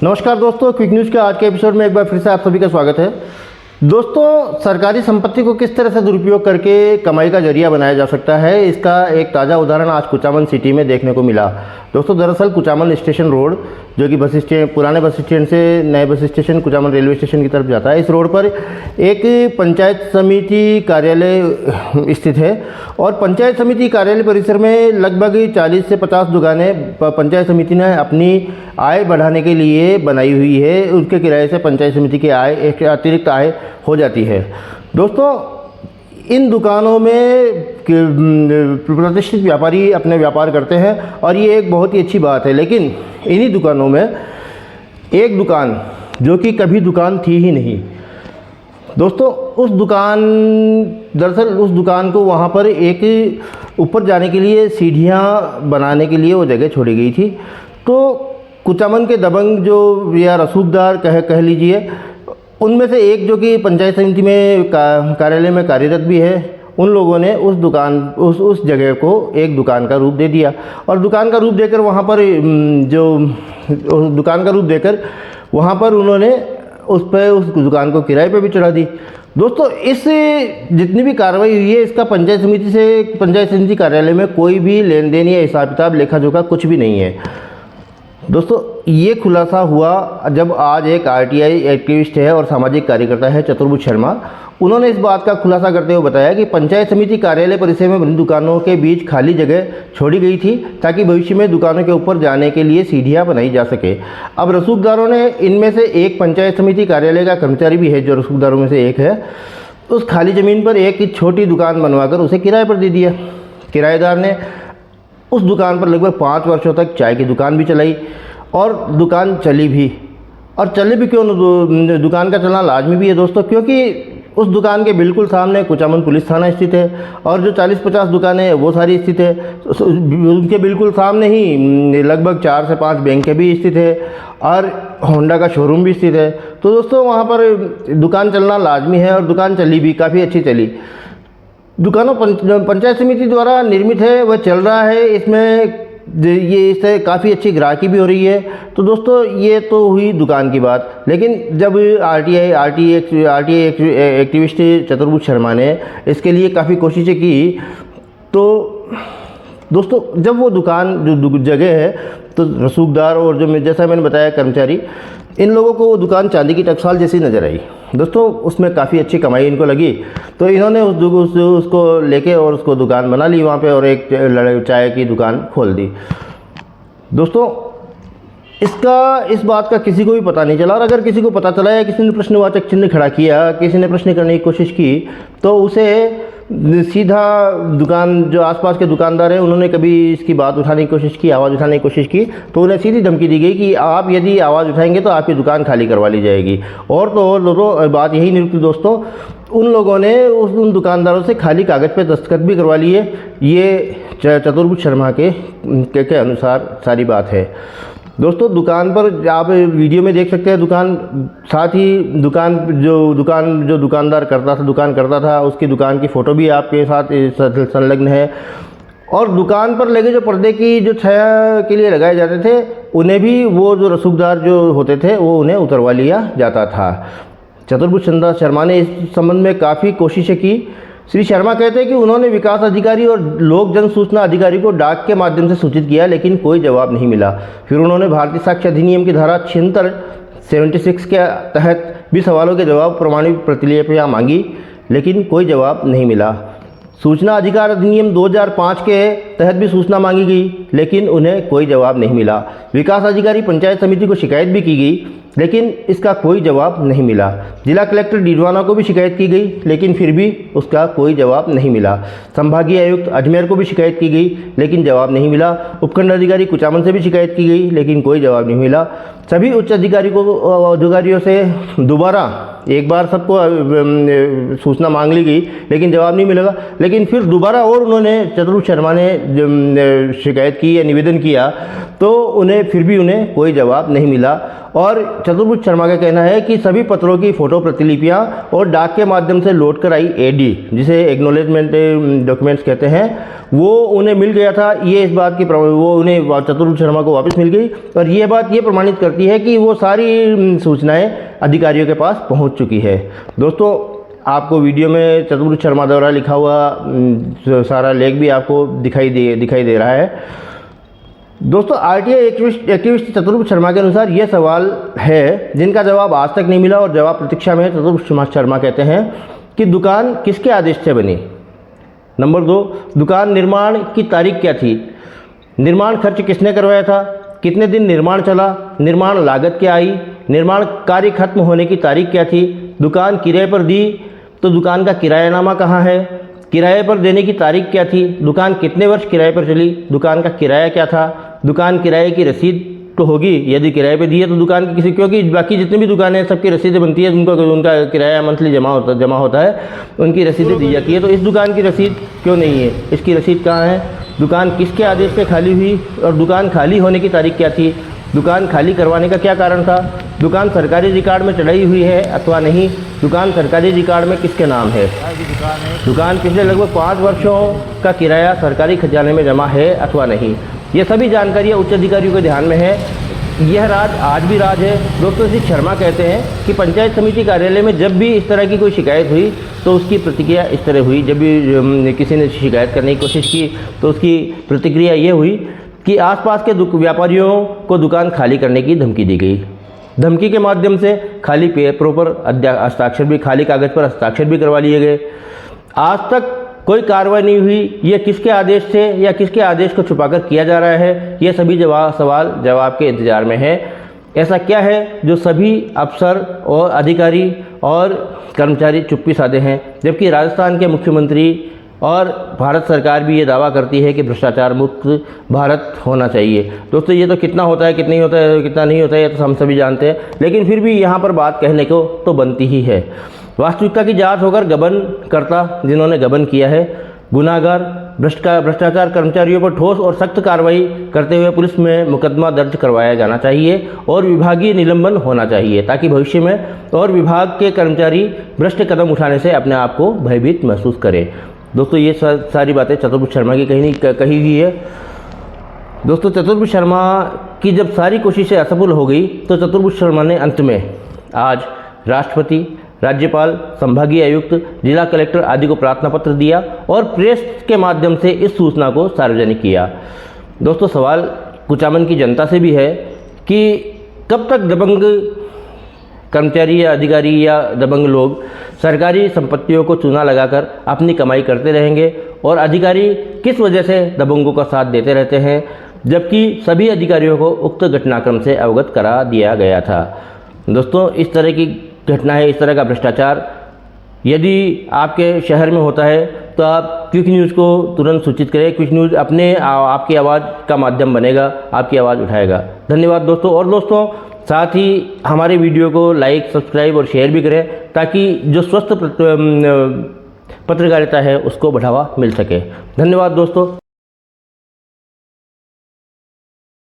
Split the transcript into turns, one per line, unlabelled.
नमस्कार दोस्तों, quick news के आज के एपिसोड में एक बार फिर से आप सभी का स्वागत है। दोस्तों, सरकारी संपत्ति को किस तरह से दुरुपयोग करके कमाई का जरिया बनाया जा सकता है, इसका एक ताज़ा उदाहरण आज कुचामन सिटी में देखने को मिला। दोस्तों, दरअसल कुचामन स्टेशन रोड, जो कि बस स्टैंड, पुराने बस स्टैंड से नए bus station Kuchaman railway station की तरफ जाता है, इस रोड पर एक पंचायत समिति कार्यालय स्थित है और पंचायत समिति कार्यालय परिसर में लगभग 40 से 50 दुकानें पंचायत समिति ने अपनी आय बढ़ाने के लिए बनाई हुई है। उसके किराए से पंचायत समिति की आय, एक अतिरिक्त आय हो जाती है। दोस्तों, इन दुकानों में प्रतिष्ठित व्यापारी अपने व्यापार करते हैं और ये एक बहुत ही अच्छी बात है। लेकिन इन्हीं दुकानों में एक दुकान जो कि कभी दुकान थी ही नहीं। दोस्तों, दरअसल उस दुकान को वहाँ पर एक ऊपर जाने के लिए सीढ़ियाँ बनाने के लिए वो जगह छोड़ी गई थी। तो कुचामन के दबंग जो या रसूखदार कह लीजिए, उनमें से एक जो कि पंचायत समिति में कार्यालय में कार्यरत भी है, उन लोगों ने उस जगह को एक दुकान का रूप दे दिया और दुकान का रूप देकर वहाँ पर उन्होंने उस दुकान को किराए पे भी चढ़ा दी। दोस्तों, इस जितनी भी कार्रवाई हुई है, इसका पंचायत समिति कार्यालय में कोई भी लेन देन या हिसाब किताब लेखा जोखा कुछ भी नहीं है। दोस्तों, ये खुलासा हुआ जब आज एक आरटीआई एक्टिविस्ट है और सामाजिक कार्यकर्ता है चतुर्भुज शर्मा, उन्होंने इस बात का खुलासा करते हुए बताया कि पंचायत समिति कार्यालय परिसर में बनी दुकानों के बीच खाली जगह छोड़ी गई थी ताकि भविष्य में दुकानों के ऊपर जाने के लिए सीढ़ियां बनाई जा सके। अब रसूखदारों ने, इनमें से एक पंचायत समिति कार्यालय का कर्मचारी भी है जो रसूखदारों में से एक है, उस खाली ज़मीन पर एक छोटी दुकान बनवाकर उसे किराए पर दे दिया। किराएदार ने उस दुकान पर लगभग 5 वर्षों तक चाय की दुकान भी चलाई और दुकान चली भी। और चले भी क्यों, दुकान का चलना लाजमी भी है दोस्तों, क्योंकि उस दुकान के बिल्कुल सामने कुचामन पुलिस थाना स्थित है और जो 40-50 दुकानें हैं वो सारी स्थित है। उनके बिल्कुल सामने ही लगभग 4 से 5 बैंकें भी स्थित है और होंडा का शोरूम भी स्थित है। तो दोस्तों, वहाँ पर दुकान चलना लाजमी है और दुकान चली भी, काफ़ी अच्छी चली। दुकानों पंचायत समिति द्वारा निर्मित है, वह चल रहा है, इससे काफ़ी अच्छी ग्राहकी भी हो रही है। तो दोस्तों, ये तो हुई दुकान की बात। लेकिन जब आरटीआई एक्टिविस्ट चतुर्भुज शर्मा ने इसके लिए काफ़ी कोशिशें की, तो दोस्तों, जब वो दुकान जो जगह है, तो रसूखदार और जो जैसा मैंने बताया कर्मचारी, इन लोगों को वो दुकान चांदी की टकसाल जैसी नज़र आई। दोस्तों, उसमें काफ़ी अच्छी कमाई इनको लगी, तो इन्होंने उसको लेके और उसको दुकान बना ली वहाँ पे और एक चाय की दुकान खोल दी। दोस्तों, इस बात का किसी को भी पता नहीं चला और अगर किसी को पता चला या किसी ने प्रश्नवाचक चिन्ह खड़ा किया, किसी ने प्रश्न करने की कोशिश की, तो उसे सीधा दुकान जो आसपास के दुकानदार हैं, उन्होंने कभी इसकी बात उठाने की कोशिश की, आवाज़ उठाने की कोशिश की, तो उन्हें सीधी धमकी दी गई कि आप यदि आवाज़ उठाएंगे तो आपकी दुकान खाली करवा ली जाएगी। और तो बात यही नहीं रुकती दोस्तों, उन लोगों ने उन दुकानदारों से खाली कागज़ पे दस्तखत भी करवा लिए। ये चतुर्भुज शर्मा के अनुसार सारी बात है। दोस्तों, दुकान पर आप वीडियो में देख सकते हैं दुकान, साथ ही जो दुकानदार दुकान करता था, उसकी दुकान की फ़ोटो भी आपके साथ संलग्न है। और दुकान पर लगे जो पर्दे की जो छाया के लिए लगाए जाते थे, उन्हें भी वो जो रसूखदार जो होते थे वो उन्हें उतरवा लिया जाता था। चतुर्भुज शर्मा ने इस संबंध में काफ़ी कोशिशें की। श्री शर्मा कहते हैं कि उन्होंने विकास अधिकारी और लोक जन सूचना अधिकारी को डाक के माध्यम से सूचित किया, लेकिन कोई जवाब नहीं मिला। फिर उन्होंने भारतीय साक्ष्य अधिनियम की धारा 76 के तहत भी सवालों के जवाब प्रमाणित प्रतिलिपियां मांगी, लेकिन कोई जवाब नहीं मिला। सूचना अधिकार अधिनियम 2005 के तहत भी सूचना मांगी गई, लेकिन उन्हें कोई जवाब नहीं मिला। विकास अधिकारी पंचायत समिति को शिकायत भी की गई, लेकिन इसका कोई जवाब नहीं मिला। जिला कलेक्टर डीडवाना को भी शिकायत की गई, लेकिन फिर भी उसका कोई जवाब नहीं मिला। संभागीय आयुक्त अजमेर को भी शिकायत की गई, लेकिन जवाब नहीं मिला। उपखंड अधिकारी कुचामन से भी शिकायत की गई, लेकिन कोई जवाब नहीं मिला। सभी उच्च अधिकारियों से दोबारा एक बार सबको सूचना मांग ली गई, लेकिन जवाब नहीं मिलेगा। लेकिन फिर दोबारा और उन्होंने चतुर्भुज शर्मा ने शिकायत की या निवेदन किया, तो फिर भी उन्हें कोई जवाब नहीं मिला। और चतुर्भुज शर्मा का कहना है कि सभी पत्रों की फ़ोटो प्रतिलिपियां और डाक के माध्यम से लौट कर आई एडी, जिसे एक्नॉलेजमेंट डॉक्यूमेंट्स कहते हैं, वो उन्हें मिल गया था। ये इस बात की वो उन्हें चतुर्भुज शर्मा को वापस मिल गई और ये बात ये प्रमाणित करती करती है कि वो सारी सूचनाएं अधिकारियों के पास पहुंच चुकी है। दोस्तों, आपको वीडियो में चतुर्भुज शर्मा द्वारा लिखा हुआ सारा लेख भी आपको दिखाई दे रहा है। दोस्तों, आरटीआई एक्टिविस्ट चतुर्भुज शर्मा के अनुसार ये सवाल है जिनका जवाब आज तक नहीं मिला और जवाब प्रतीक्षा में है। चतुर्भुज शर्मा कहते हैं कि दुकान किसके आदेश से बनी। नंबर 2, दुकान निर्माण की तारीख क्या थी, निर्माण खर्च किसने करवाया था, कितने दिन निर्माण चला, निर्माण लागत क्या आई, निर्माण कार्य खत्म होने की तारीख क्या थी, दुकान किराए पर दी तो दुकान का किरायानामा कहाँ है, किराए पर देने की तारीख क्या थी, दुकान कितने वर्ष किराए पर चली, दुकान का किराया क्या था, दुकान किराए की रसीद तो होगी, यदि किराए पे दी है तो दुकान की किसी, क्योंकि बाकी जितनी भी दुकानें हैं सबकी रसीदें बनती है, उनका किराया मंथली जमा होता है, उनकी रसीदें दी जाती है। तो इस दुकान की रसीद क्यों नहीं है, इसकी रसीद कहाँ है, दुकान किसके आदेश पे खाली हुई और दुकान खाली होने की तारीख क्या थी, दुकान खाली करवाने का क्या कारण था, दुकान सरकारी रिकॉर्ड में चढ़ाई हुई है अथवा नहीं, दुकान सरकारी रिकॉर्ड में किसके नाम है, दुकान पिछले लगभग 5 वर्षों का किराया सरकारी खजाने में जमा है अथवा नहीं। ये सभी जानकारियाँ उच्च अधिकारियों के ध्यान में है। यह राज आज भी राज है। दोस्तों, श्री शर्मा कहते हैं कि पंचायत समिति कार्यालय में जब भी इस तरह की कोई शिकायत हुई तो उसकी प्रतिक्रिया इस तरह हुई। जब भी किसी ने शिकायत करने की कोशिश की तो उसकी प्रतिक्रिया ये हुई कि आसपास के व्यापारियों को दुकान खाली करने की धमकी दी गई। धमकी के माध्यम से खाली पेपरों पर हस्ताक्षर भी, खाली कागज़ पर हस्ताक्षर भी करवा लिए गए। आज तक कोई कार्रवाई नहीं हुई। ये किसके आदेश से या किसके आदेश को छुपाकर किया जा रहा है, ये सभी सवाल जवाब के इंतज़ार में है। ऐसा क्या है जो सभी अफसर और अधिकारी और कर्मचारी चुप्पी साधे हैं, जबकि राजस्थान के मुख्यमंत्री और भारत सरकार भी ये दावा करती है कि भ्रष्टाचार मुक्त भारत होना चाहिए। दोस्तों, ये तो कितना होता है, कितना नहीं होता है, ये तो हम सभी जानते हैं, लेकिन फिर भी यहाँ पर बात कहने को तो बनती ही है। वास्तविकता की जांच होकर गबनकर्ता, जिन्होंने गबन किया है, गुनाहगार, भ्रष्टाचार कर्मचारियों पर ठोस और सख्त कार्रवाई करते हुए पुलिस में मुकदमा दर्ज करवाया जाना चाहिए और विभागीय निलंबन होना चाहिए, ताकि भविष्य में और विभाग के कर्मचारी भ्रष्ट कदम उठाने से अपने आप को भयभीत महसूस करें। दोस्तों, ये सारी बातें चतुर्भुज शर्मा की कही हुई है। दोस्तों, चतुर्भुज शर्मा की जब सारी कोशिशें असफल हो गई तो चतुर्भुज शर्मा ने अंत में आज राष्ट्रपति, राज्यपाल, संभागीय आयुक्त, जिला कलेक्टर आदि को प्रार्थना पत्र दिया और प्रेस के माध्यम से इस सूचना को सार्वजनिक किया। दोस्तों, सवाल कुचामन की जनता से भी है कि कब तक दबंग कर्मचारी या अधिकारी या दबंग लोग सरकारी संपत्तियों को चूना लगाकर अपनी कमाई करते रहेंगे और अधिकारी किस वजह से दबंगों का साथ देते रहते हैं, जबकि सभी अधिकारियों को उक्त घटनाक्रम से अवगत करा दिया गया था। दोस्तों, इस तरह की घटना है, इस तरह का भ्रष्टाचार यदि आपके शहर में होता है तो आप क्विक न्यूज़ को तुरंत सूचित करें। क्विक न्यूज़ आपकी आवाज़ का माध्यम बनेगा, आपकी आवाज़ उठाएगा। धन्यवाद दोस्तों। और दोस्तों, साथ ही हमारे वीडियो को लाइक, सब्सक्राइब और शेयर भी करें, ताकि जो स्वस्थ पत्रकारिता है उसको बढ़ावा मिल सके। धन्यवाद दोस्तों।